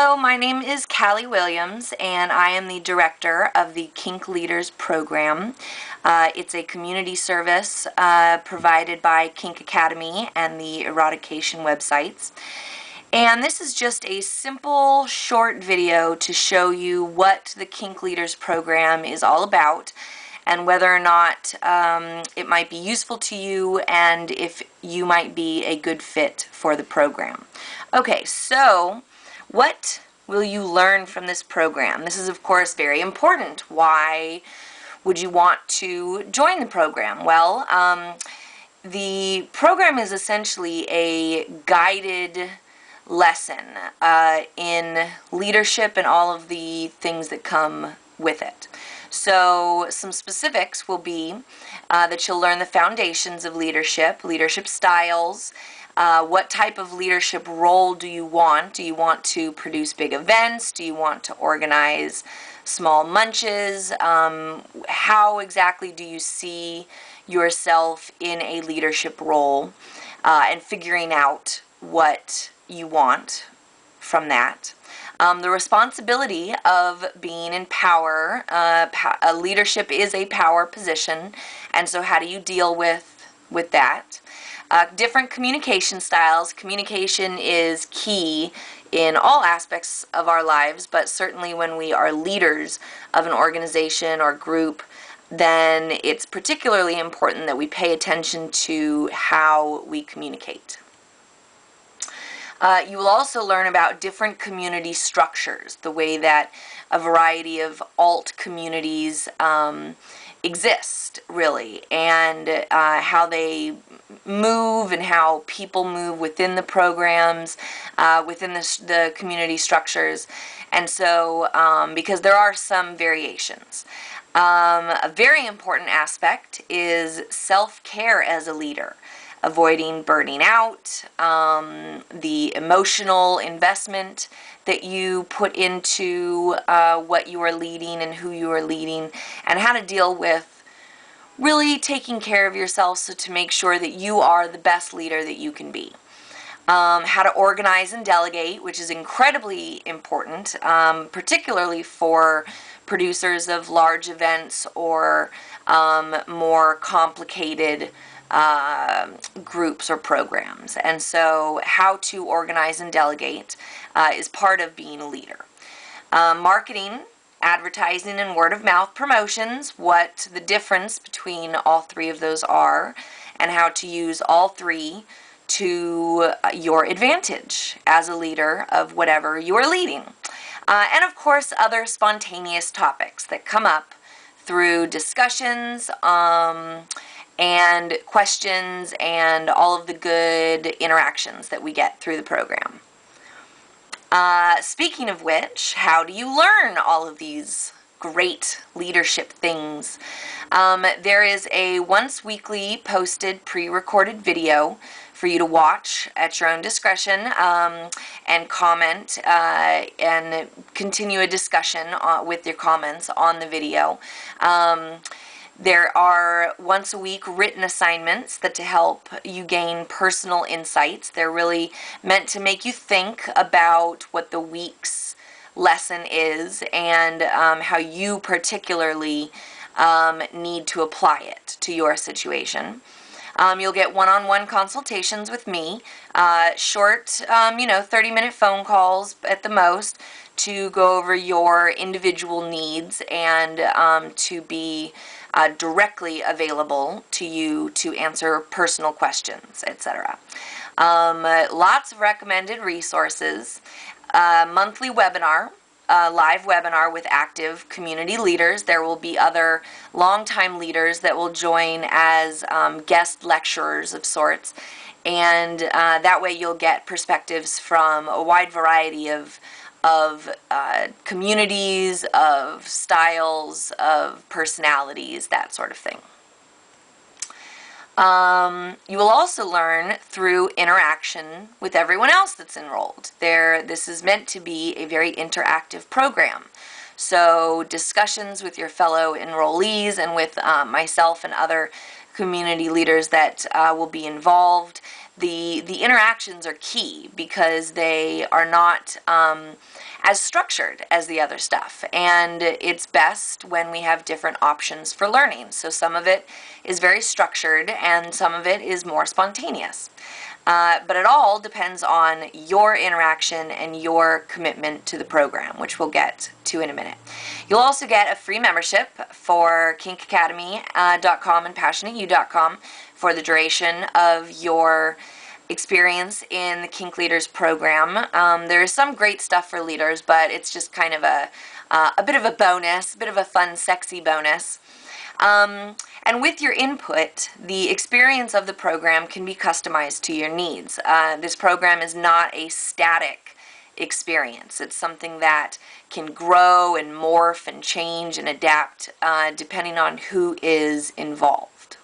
Hello, my name is Callie Williams, and I am the director of the Kink Leaders program. It's a community service provided by Kink Academy and the Erotication websites. And this is just a simple, short video to show you what the Kink Leaders program is all about and whether or not it might be useful to you and if you might be a good fit for the program. Okay, so what will you learn from this program? This is, of course, very important. Why would you want to join the program? Well, the program is essentially a guided lesson in leadership and all of the things that come with it. So some specifics will be that you'll learn the foundations of leadership, leadership styles, what type of leadership role do you want? Do you want to produce big events? Do you want to organize small munches? How exactly do you see yourself in a leadership role and figuring out what you want from that? The responsibility of being in power. Leadership is a power position, and so how do you deal with that? Different communication styles. Communication is key in all aspects of our lives, but certainly when we are leaders of an organization or group, then it's particularly important that we pay attention to how we communicate. You will also learn about different community structures, the way that a variety of alt communities exist, really, and how they move and how people move within the programs, within the community structures. And so, because there are some variations. A very important aspect is self-care as a leader. Avoiding burning out, the emotional investment that you put into what you are leading and who you are leading, and how to deal with really taking care of yourself so to make sure that you are the best leader that you can be. How to organize and delegate, which is incredibly important, particularly for producers of large events or more complicated groups or programs. And so how to organize and delegate is part of being a leader. Marketing, advertising, and word of mouth promotions, what the difference between all three of those are, and how to use all three to your advantage as a leader of whatever you are leading. And of course, other spontaneous topics that come up through discussions, and questions and all of the good interactions that we get through the program. Speaking of which, how do you learn all of these great leadership things? There is a once weekly posted pre-recorded video for you to watch at your own discretion and comment and continue a discussion with your comments on the video. There are once a week written assignments that to help you gain personal insights. They're really meant to make you think about what the week's lesson is and how you particularly need to apply it to your situation. You'll get one-on-one consultations with me, short, 30-minute phone calls at the most to go over your individual needs and to be directly available to you to answer personal questions, etc. Lots of recommended resources, monthly webinar, live webinar with active community leaders. There will be other longtime leaders that will join as guest lecturers of sorts, and that way you'll get perspectives from a wide variety of communities, of styles, of personalities, that sort of thing. You will also learn through interaction with everyone else that's enrolled. This is meant to be a very interactive program. So discussions with your fellow enrollees and with myself and other community leaders that will be involved. the interactions are key because they are not as structured as the other stuff, and it's best when we have different options for learning. So some of it is very structured and some of it is more spontaneous. But it all depends on your interaction and your commitment to the program, which we'll get to in a minute. You'll also get a free membership for kinkacademy.com and passionateyou.com for the duration of your experience in the Kink Leaders program. There's some great stuff for leaders, but it's just kind of a bit of a bonus, a bit of a fun, sexy bonus. And with your input, the experience of the program can be customized to your needs. This program is not a static experience. It's something that can grow and morph and change and adapt depending on who is involved.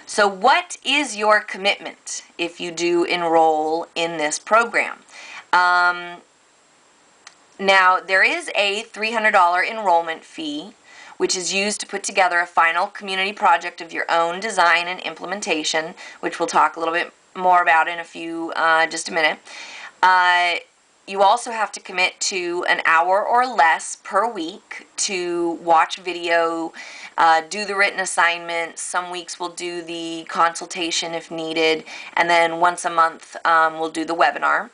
So what is your commitment if you do enroll in this program? Now, there is a $300 enrollment fee, which is used to put together a final community project of your own design and implementation, which we'll talk a little bit more about in just a minute. You also have to commit to an hour or less per week to watch video, do the written assignment. Some weeks we'll do the consultation if needed, and then once a month we'll do the webinar.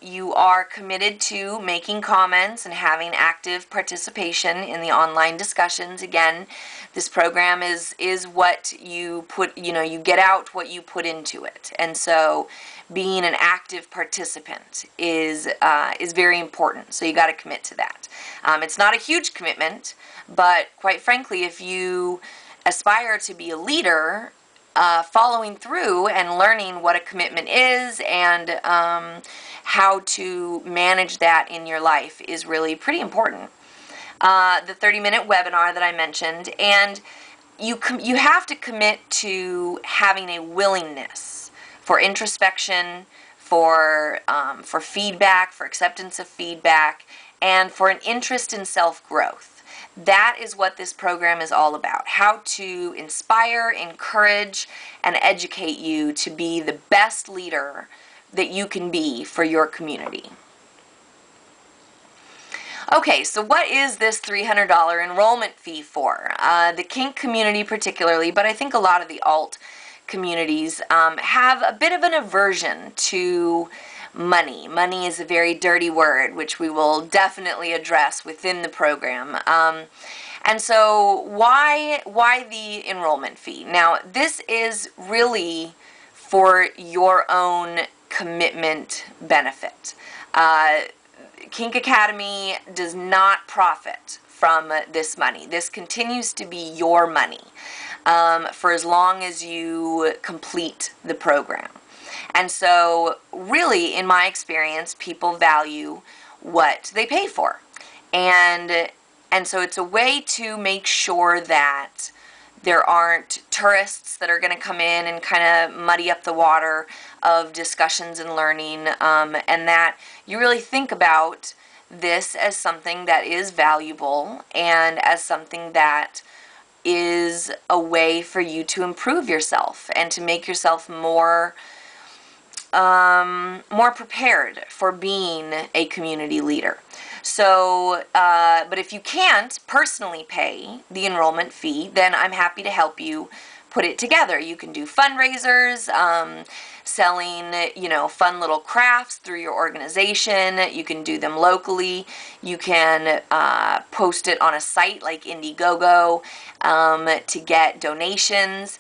You are committed to making comments and having active participation in the online discussions. Again, this program is what you put, you get out what you put into it. And so being an active participant is very important. So you got to commit to that. It's not a huge commitment, but quite frankly, if you aspire to be a leader, following through and learning what a commitment is and how to manage that in your life is really pretty important. The 30-minute webinar that I mentioned, and you have to commit to having a willingness for introspection, for feedback, for acceptance of feedback, and for an interest in self-growth. That is what this program is all about, how to inspire, encourage, and educate you to be the best leader that you can be for your community. Okay, so what is this $300 enrollment fee for? The Kink community particularly, but I think a lot of the alt communities have a bit of an aversion to money. Money is a very dirty word, which we will definitely address within the program. And so why the enrollment fee? Now, this is really for your own commitment benefit. Kink Academy does not profit from this money. This continues to be your money for as long as you complete the program. And so really, in my experience, people value what they pay for. And so it's a way to make sure that there aren't tourists that are going to come in and kind of muddy up the water of discussions and learning, and that you really think about this as something that is valuable and as something that is a way for you to improve yourself and to make yourself more prepared for being a community leader. So, but if you can't personally pay the enrollment fee, then I'm happy to help you put it together. You can do fundraisers, selling, fun little crafts through your organization. You can do them locally. You can post it on a site like Indiegogo to get donations.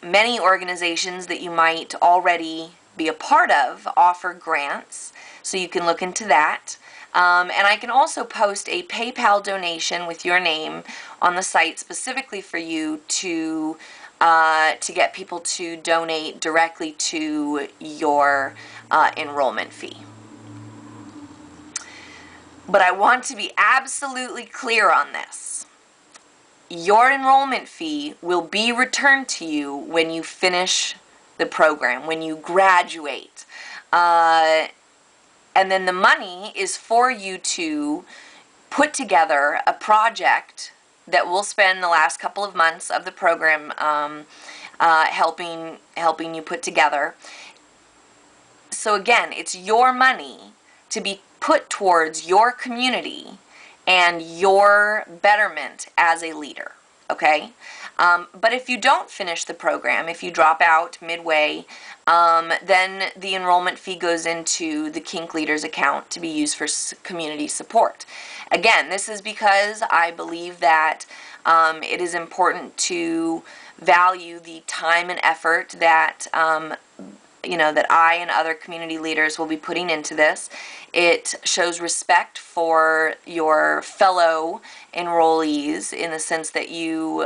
Many organizations that you might already be a part of offer grants, so you can look into that. And I can also post a PayPal donation with your name on the site specifically for you to get people to donate directly to your enrollment fee. But I want to be absolutely clear on this. Your enrollment fee will be returned to you when you finish the program, when you graduate. And then the money is for you to put together a project that we'll spend the last couple of months of the program helping you put together. So again, it's your money to be put towards your community and your betterment as a leader, okay? But if you don't finish the program, if you drop out midway, then the enrollment fee goes into the Kink Leaders account to be used for community support. Again, this is because I believe that it is important to value the time and effort that that I and other community leaders will be putting into this. It shows respect for your fellow enrollees in the sense that you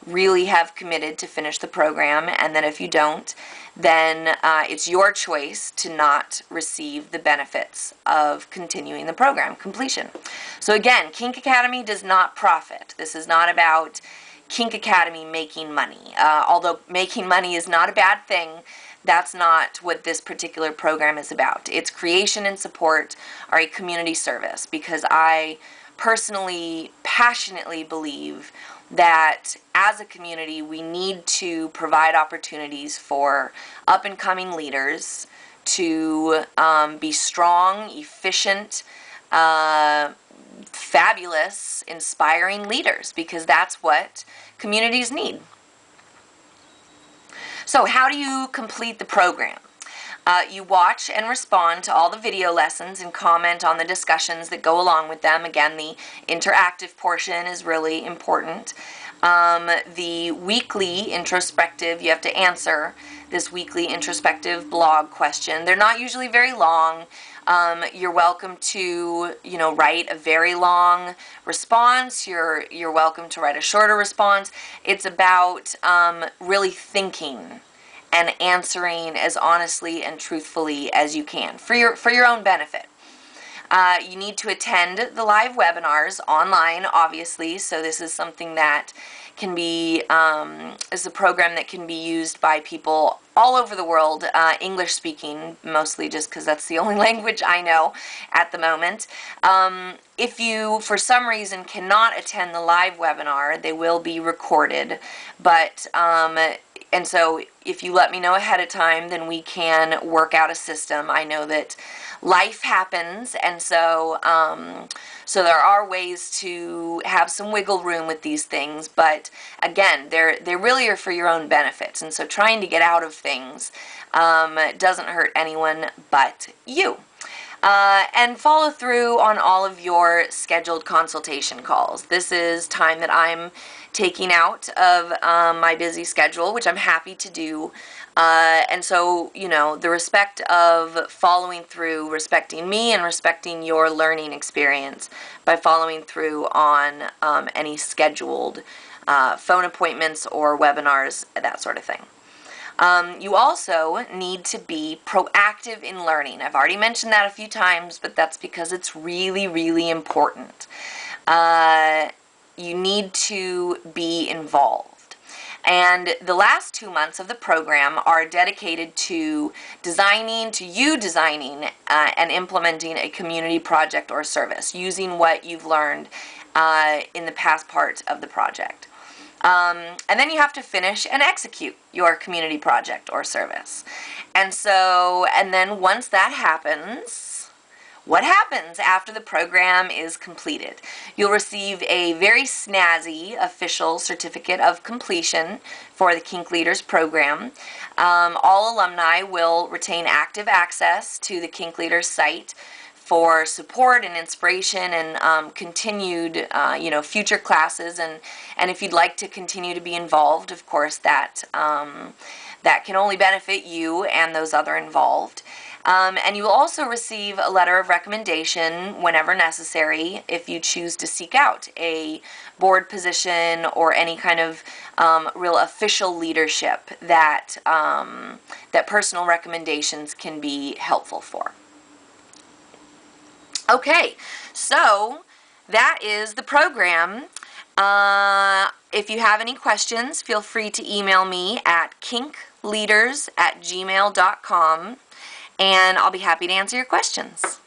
really have committed to finish the program, and that if you don't, then it's your choice to not receive the benefits of continuing the program completion. So again, Kink Academy does not profit. This is not about Kink Academy making money. Although making money is not a bad thing, that's not what this particular program is about. Its creation and support are a community service, because I personally, passionately believe that as a community we need to provide opportunities for up-and-coming leaders to be strong, efficient, fabulous, inspiring leaders, because that's what communities need. So how do you complete the program? You watch and respond to all the video lessons and comment on the discussions that go along with them. Again, the interactive portion is really important. The weekly introspective, you have to answer this weekly introspective blog question. They're not usually very long. You're welcome to, write a very long response. You're welcome to write a shorter response. It's about really thinking and answering as honestly and truthfully as you can for your own benefit. You need to attend the live webinars online, obviously, so this is something that can be, is a program that can be used by people all over the world, English speaking, mostly just because that's the only language I know at the moment. If you, for some reason, cannot attend the live webinar, they will be recorded, but and so if you let me know ahead of time, then we can work out a system. I know that life happens, and so so there are ways to have some wiggle room with these things, but again, they really are for your own benefits, and so trying to get out of things doesn't hurt anyone but you. And follow through on all of your scheduled consultation calls. This is time that I'm taking out of my busy schedule, which I'm happy to do. And so, the respect of following through, respecting me and respecting your learning experience by following through on any scheduled phone appointments or webinars, that sort of thing. You also need to be proactive in learning. I've already mentioned that a few times, but that's because it's really, really important. You need to be involved. And the last 2 months of the program are dedicated to you designing and implementing a community project or service using what you've learned in the past part of the project. And then you have to finish and execute your community project or service. And then once that happens, what happens after the program is completed? You'll receive a very snazzy official certificate of completion for the Kink Leaders program. All alumni will retain active access to the Kink Leaders site for support and inspiration and continued, future classes. And if you'd like to continue to be involved, of course, that can only benefit you and those other involved. And you will also receive a letter of recommendation whenever necessary if you choose to seek out a board position or any kind of real official leadership that personal recommendations can be helpful for. Okay, so that is the program. If you have any questions, feel free to email me at kinkleaders@gmail.com, and I'll be happy to answer your questions.